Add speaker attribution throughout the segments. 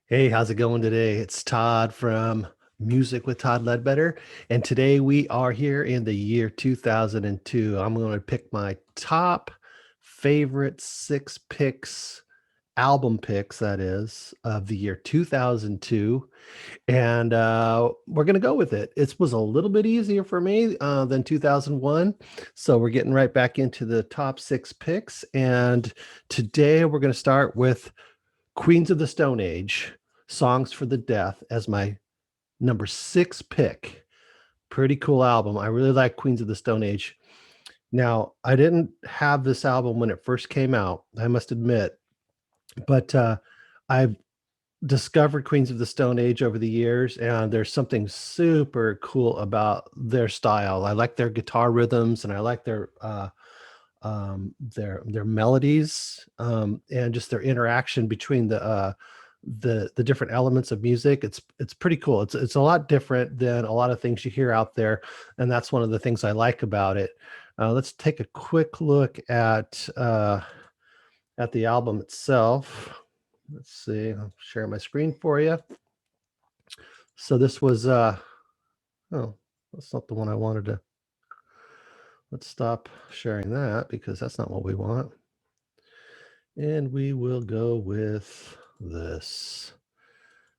Speaker 1: Hey, how's it going today? It's Todd from Music with Todd Ledbetter, and today we are here in the year 2002. I'm going to pick my top favorite six picks, album picks, that is, of the year 2002, and we're going to go with it. It was a little bit easier for me than 2001, so we're getting right back into the top six picks, and today we're going to start with Queens of the Stone Age, Songs for the Deaf as my number six pick. Pretty cool album. I really like Queens of the Stone Age. Now, I didn't have this album when it first came out, I must admit, but I've discovered Queens of the Stone Age over the years, and there's something super cool about their style. I like their guitar rhythms, and I like their melodies, and just their interaction between the different elements of music. It's pretty cool. It's a lot different than a lot of things you hear out there, and that's one of the things I like about it. Let's take a quick look at the album itself. Let's see. I'll share my screen for you. So this was oh, that's not the one I wanted to. Let's stop sharing that because that's not what we want. And we will go with this.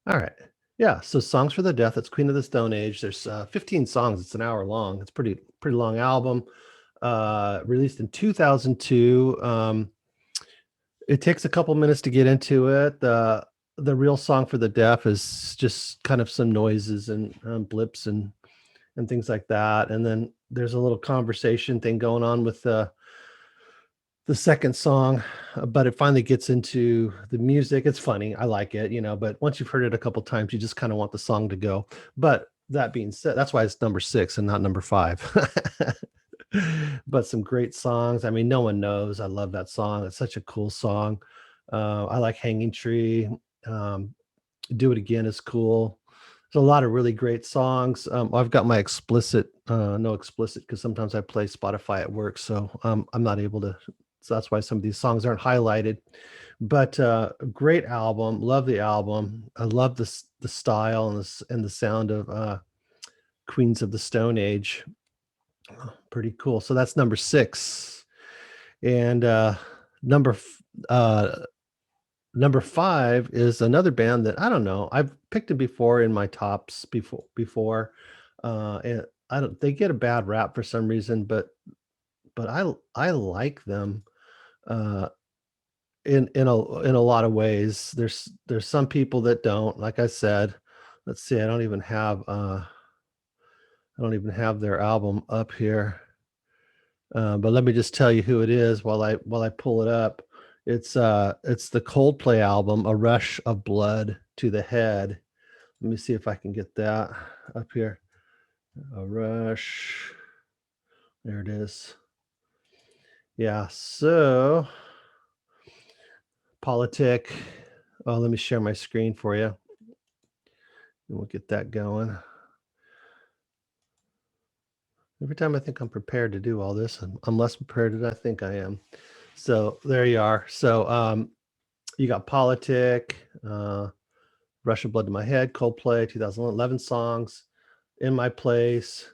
Speaker 1: All right. Yeah. So Songs for the Deaf, it's Queen of the Stone Age. There's 15 songs. It's an hour long. It's pretty long album. Released in 2002. It takes a couple minutes to get into it. The real song for the deaf is just kind of some noises and blips and things like that. And then there's a little conversation thing going on with the second song, but it finally gets into the music. It's funny. I like it, but once you've heard it a couple times, you just kind of want the song to go. But that being said, that's why it's number six and not number five. But some great songs. I mean, No One Knows. I love that song. It's such a cool song. I like Hanging Tree. Um, Do It Again is cool. There's a lot of really great songs. I've got my explicit, no explicit, because sometimes I play Spotify at work, so I'm not able to. So that's why some of these songs aren't highlighted. But a great album. Love the album. I love the style and the sound of Queens of the Stone Age. Pretty cool. So that's number six, and number uh, number five is another band that I don't know. I've picked it before in my tops before. And I don't they get a bad rap for some reason, but I like them uh in a lot of ways. There's some people that don't. Like I said, let's see, I don't even have their album up here. But let me just tell you who it is while I pull it up. It's the Coldplay album, A Rush of Blood to the Head. Let me see if I can get that up here. A Rush. There it is. Yeah, so Politic. Oh, let me share my screen for you. And we'll get that going. Every time I think I'm prepared to do all this, I'm less prepared than I think I am. So there you are. So you got Politic, Rush of Blood to My Head, Coldplay, 2011 songs, In My Place,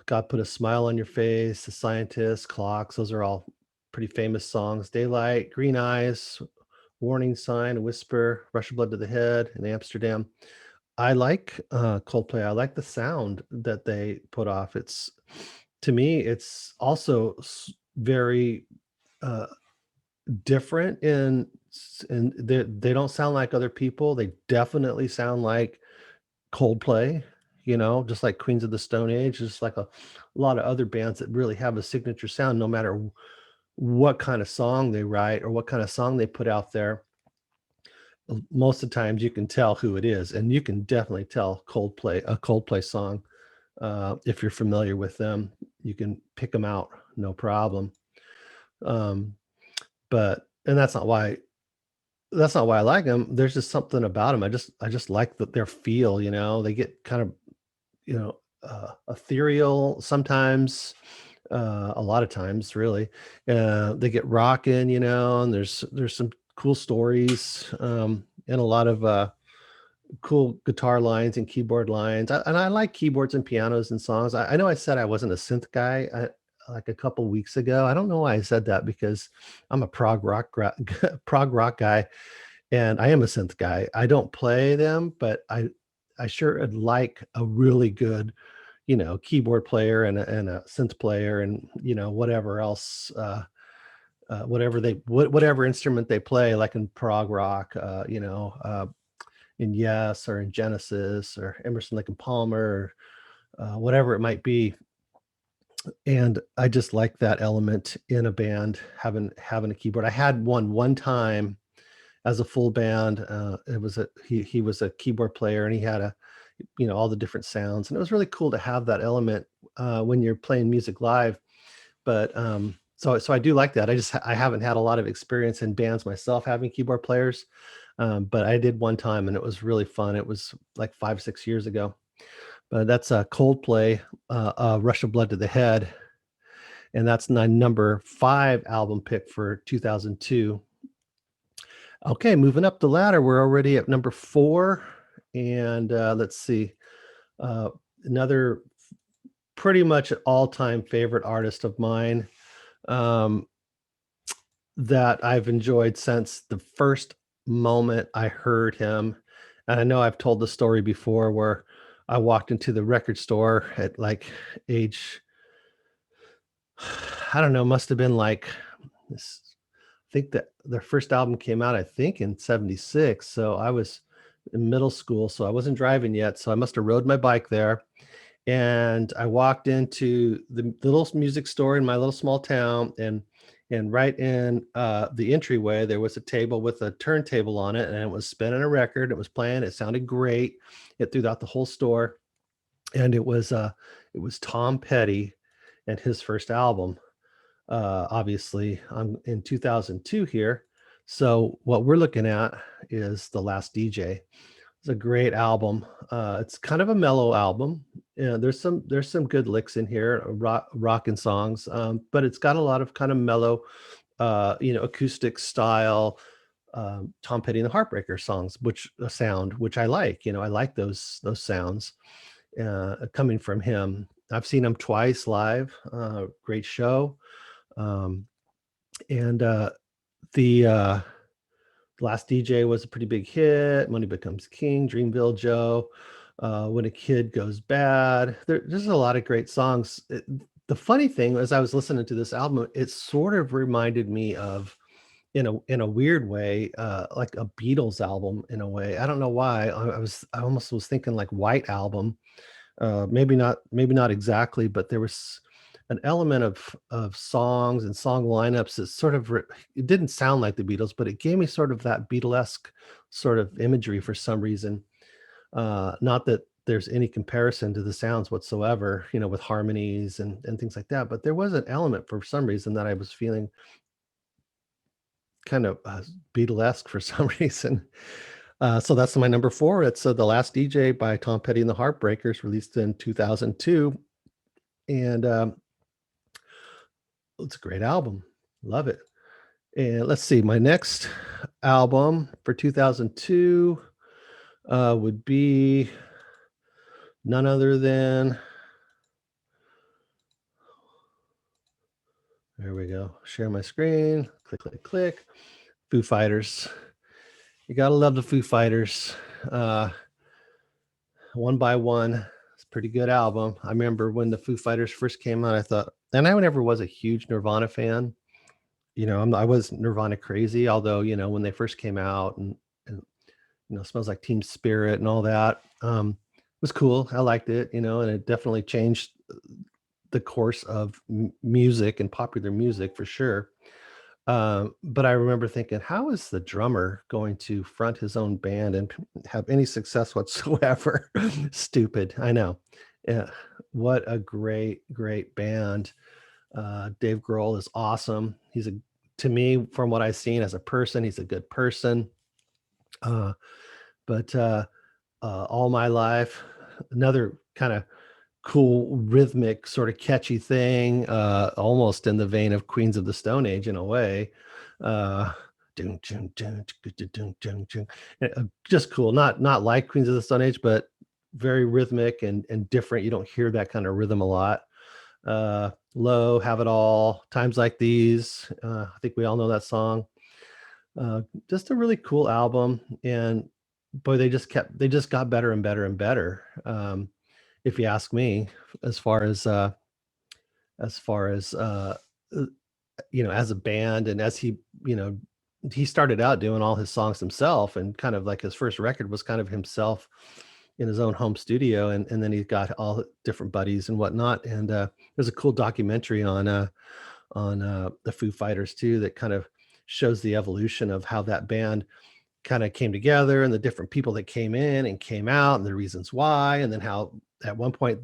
Speaker 1: God Put a Smile on Your Face, The Scientist, Clocks. Those are all pretty famous songs. Daylight, Green Eyes, Warning Sign, Whisper, Rush of Blood to the Head, and Amsterdam. I like Coldplay. I like the sound that they put off. It's to me, it's also very uh, different and they don't sound like other people. They definitely sound like Coldplay, just like Queens of the Stone Age, just like a lot of other bands that really have a signature sound no matter what kind of song they write or what kind of song they put out there. Most of the times you can tell who it is, and you can definitely tell a Coldplay song. If you're familiar with them, you can pick them out, no problem. Um, but and that's not why I like them. There's just something about them. I just like their feel. They get kind of ethereal sometimes. A lot of times, really, they get rocking. And there's some cool stories. and a lot of cool guitar lines and keyboard lines. And I like keyboards and pianos and songs. I know I said I wasn't a synth guy like a couple weeks ago. I don't know why I said that because I'm a prog rock guy, and I am a synth guy. I don't play them, but I sure would like a really good, keyboard player and a synth player and whatever else. Whatever instrument they play, like in prog rock, in Yes or in Genesis or Emerson, Lake and Palmer, or whatever it might be. And I just like that element in a band, having a keyboard. I had one time as a full band. It was he was a keyboard player, and he had all the different sounds, and it was really cool to have that element when you're playing music live. But so I do like that. I haven't had a lot of experience in bands myself having keyboard players, but I did one time, and it was really fun. It was like 5-6 years ago. But that's Coldplay, Rush of Blood to the Head, and that's my number 5 album pick for 2002. Okay, moving up the ladder, we're already at number 4, and let's see, uh, another pretty much an all-time favorite artist of mine. Um, that I've enjoyed since the first moment I heard him. And I know I've told the story before where I walked into the record store at like age, I don't know, must have been like this. I think that their first album came out, I think in 76. So I was in middle school. So I wasn't driving yet. So I must have rode my bike there. And I walked into the little music store in my little small town, and right in the entryway there was a table with a turntable on it, and it was spinning a record. It was playing. It sounded great. It throughout the whole store, and it was Tom Petty and his first album. Obviously, I'm in 2002 here, so what we're looking at is The Last DJ. It's a great album. It's kind of a mellow album. Yeah, there's some good licks in here, rockin' songs, but it's got a lot of kind of mellow, acoustic style, Tom Petty and the Heartbreaker songs, which I like. I like those sounds coming from him. I've seen him twice live. Great show, um, and the Last DJ was a pretty big hit. Money Becomes King, Dreamville Joe, When a Kid Goes Bad. There's a lot of great songs. The funny thing, as I was listening to this album, it sort of reminded me of, in a weird way, like a Beatles album in a way. I don't know why. I almost was thinking like White Album. Maybe not exactly, but there was an element of songs and song lineups that sort of it didn't sound like the Beatles, but it gave me sort of that Beatlesque sort of imagery for some reason. Not that there's any comparison to the sounds whatsoever, with harmonies and things like that, but there was an element for some reason that I was feeling kind of Beatlesque for some reason. So that's my number 4. It's The Last DJ by Tom Petty and the Heartbreakers, released in 2002. And it's a great album. Love it. And let's see, my next album for 2002 would be none other than, there we go, share my screen, click, click, click, Foo Fighters. You gotta love the Foo Fighters. One by One. It's a pretty good album. I remember when the Foo Fighters first came out, I thought, and I never was a huge Nirvana fan. I was Nirvana crazy, although, when they first came out and Smells Like Teen Spirit and all that, was cool. I liked it, and it definitely changed the course of music and popular music for sure. But I remember thinking, how is the drummer going to front his own band and have any success whatsoever? Stupid. I know. Yeah. What a great, great band. Dave Grohl is awesome. To me, from what I've seen as a person, he's a good person. But All My Life, another kind of cool, rhythmic, sort of catchy thing, almost in the vein of Queens of the Stone Age in a way. Uh, dun, dun, dun, dun, dun, dun, dun. Just cool. Not like Queens of the Stone Age, but very rhythmic and different. You don't hear that kind of rhythm a lot. Low, Have It All, Times Like These. I think we all know that song. Just a really cool album, and boy, they just got better and better and better. If you ask me, as far as far as uh, as a band, and as you know, he started out doing all his songs himself, and kind of like his first record was kind of himself in his own home studio, and then he got all different buddies and whatnot. And there's a cool documentary on the Foo Fighters too that kind of shows the evolution of how that band kind of came together and the different people that came in and came out and the reasons why, and then how at one point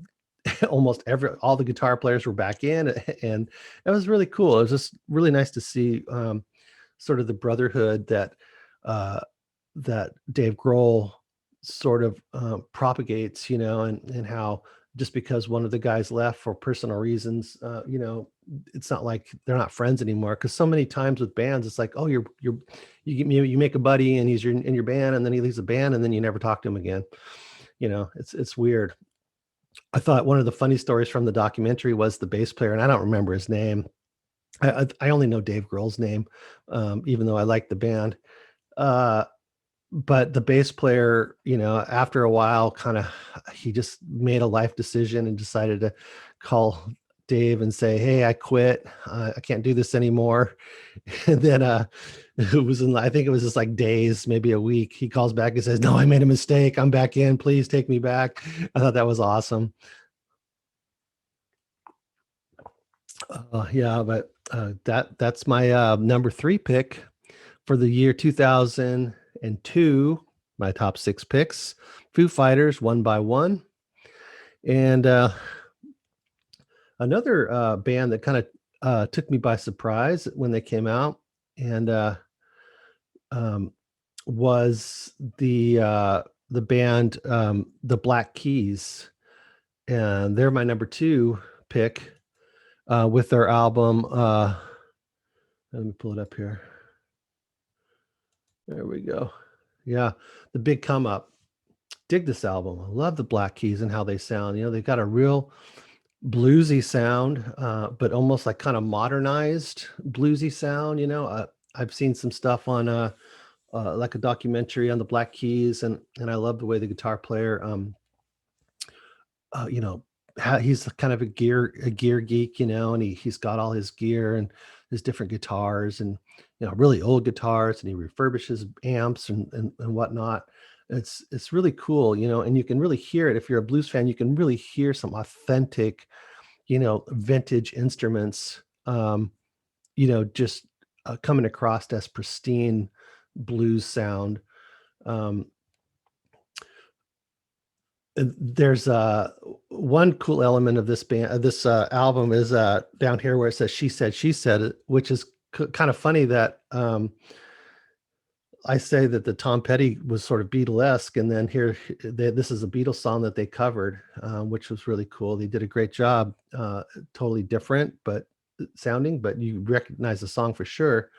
Speaker 1: almost all the guitar players were back in, and it was really cool. It was just really nice to see sort of the brotherhood that uh, that Dave Grohl sort of propagates, and how just because one of the guys left for personal reasons, it's not like they're not friends anymore. Because so many times with bands, it's like, oh, you make a buddy and he's in your band, and then he leaves the band, and then you never talk to him again. It's weird. I thought one of the funny stories from the documentary was the bass player, and I don't remember his name. I only know Dave Grohl's name, even though I like the band. Uh, but the bass player, after a while, he just made a life decision and decided to call Dave and say, "Hey, I quit. I can't do this anymore." And then I think it was just like days, maybe a week. He calls back and says, "No, I made a mistake. I'm back in. Please take me back." I thought that was awesome. Yeah, but that's my number three pick for the year 2002. My top six picks: Foo Fighters, One by One, and another band that kind of took me by surprise when they came out, and um, was the band the Black Keys, and they're my number two pick with their album. Let me pull it up here. There we go. Yeah, The Big Come Up. Dig this album. I love the Black Keys and how they sound. They've got a real bluesy sound, but almost like kind of modernized bluesy sound. I've seen some stuff on like a documentary on the Black Keys, and I love the way the guitar player, uh, you know, he's kind of a gear geek, and he's got all his gear and his different guitars, and really old guitars, and he refurbishes amps and whatnot. It's really cool, and you can really hear it if you're a blues fan. You can really hear some authentic, vintage instruments, just coming across as pristine blues sound. Um, and there's one cool element of this album is down here where it says she said it," which is kind of funny that I say that the Tom Petty was sort of Beatlesque, and then here this is a Beatles song that they covered, which was really cool. They did a great job, totally different, but sounding, but you recognize the song for sure.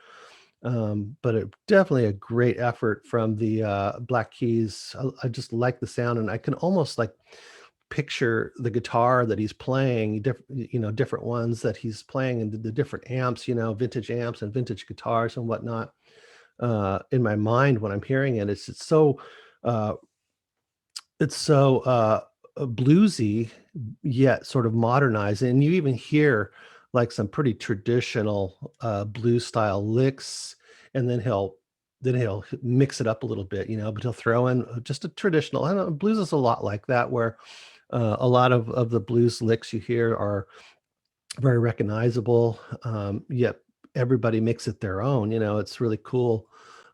Speaker 1: But definitely a great effort from the Black Keys. I just like the sound, and I can almost like picture the guitar that he's playing, different ones that he's playing, and the different amps, vintage amps and vintage guitars and whatnot, in my mind when I'm hearing it. Uh, it's so bluesy yet sort of modernized, and you even hear like some pretty traditional blues style licks, and then he'll mix it up a little bit, but he'll throw in just a traditional. I don't know, blues is a lot like that, where a lot of the blues licks you hear are very recognizable, yet everybody makes it their own. It's really cool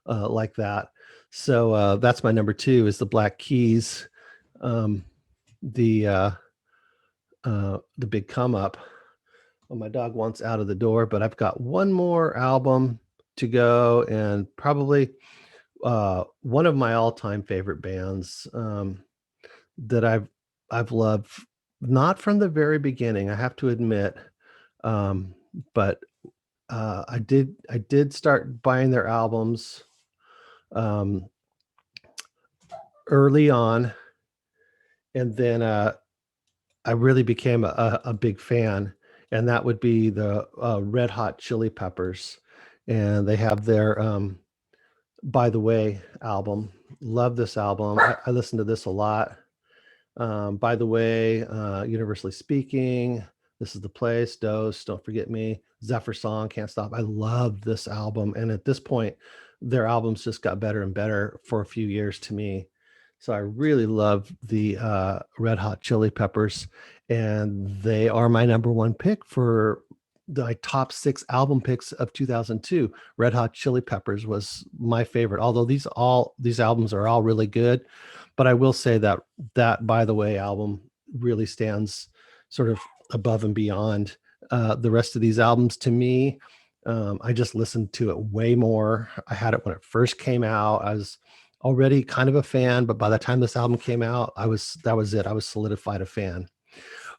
Speaker 1: like that. So that's my number two is the Black Keys, um, the Big Come Up. Well, my dog wants out of the door, but I've got one more album to go, and probably one of my all-time favorite bands, that I've loved, not from the very beginning, I have to admit, um, but I did start buying their albums um, early on, and then I really became a big fan, and that would be the Red Hot Chili Peppers, and they have their By the Way album. Love this album. I listen to this a lot. By the Way, Universally Speaking, This Is the Place, Dose, Don't Forget Me, Zephyr Song, Can't Stop. I love this album. And at this point, their albums just got better and better for a few years to me. So I really love the Red Hot Chili Peppers, and they are my number one pick for my top six album picks of 2002. Red Hot Chili Peppers was my favorite, although these albums are all really good. But I will say that By the Way album really stands sort of above and beyond the rest of these albums to me. I just listened to it way more. I had it when it first came out. I was already kind of a fan, but by the time this album came out, that was it. I was solidified a fan.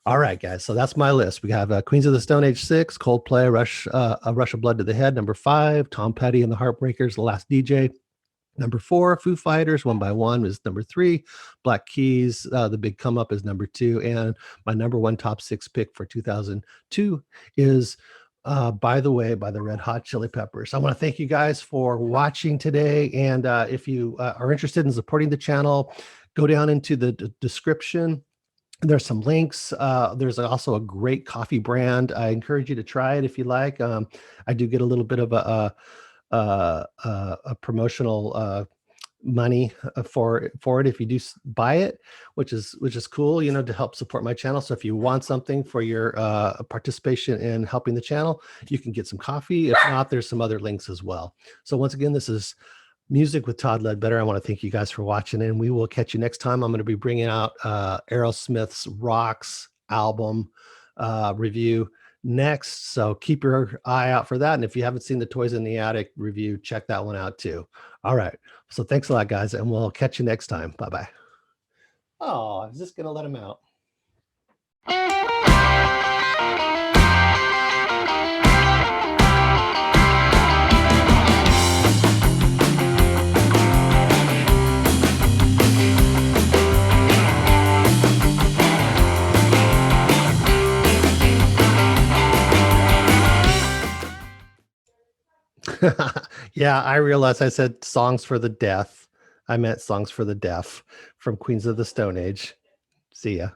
Speaker 1: All right, guys. So that's my list. We have Queens of the Stone Age 6, Coldplay, A Rush of Blood to the Head, number 5, Tom Petty and the Heartbreakers, The Last DJ. Number 4, Foo Fighters, One by One is number 3. Black Keys, The Big Come Up is number 2. And my number 1 top 6 pick for 2002 is By the Way by the Red Hot Chili Peppers. I want to thank you guys for watching today. And if you are interested in supporting the channel, go down into the description. There's some links. There's also a great coffee brand. I encourage you to try it if you like. I do get a little bit of a promotional money for it if you do buy it, which is cool, to help support my channel. So if you want something for your participation in helping the channel, you can get some coffee. If not, there's some other links as well. So once again, this is Music with Todd Ledbetter. I want to thank you guys for watching, and we will catch you next time. I'm going to be bringing out Aerosmith's Rocks album review next, so keep your eye out for that. And if you haven't seen the Toys in the Attic review, check that one out too. All right, so thanks a lot, guys, and we'll catch you next time. Bye-bye. Oh, I was just going to let him out. Yeah, I realized I said Songs for the Deaf. I meant Songs for the Deaf from Queens of the Stone Age. See ya.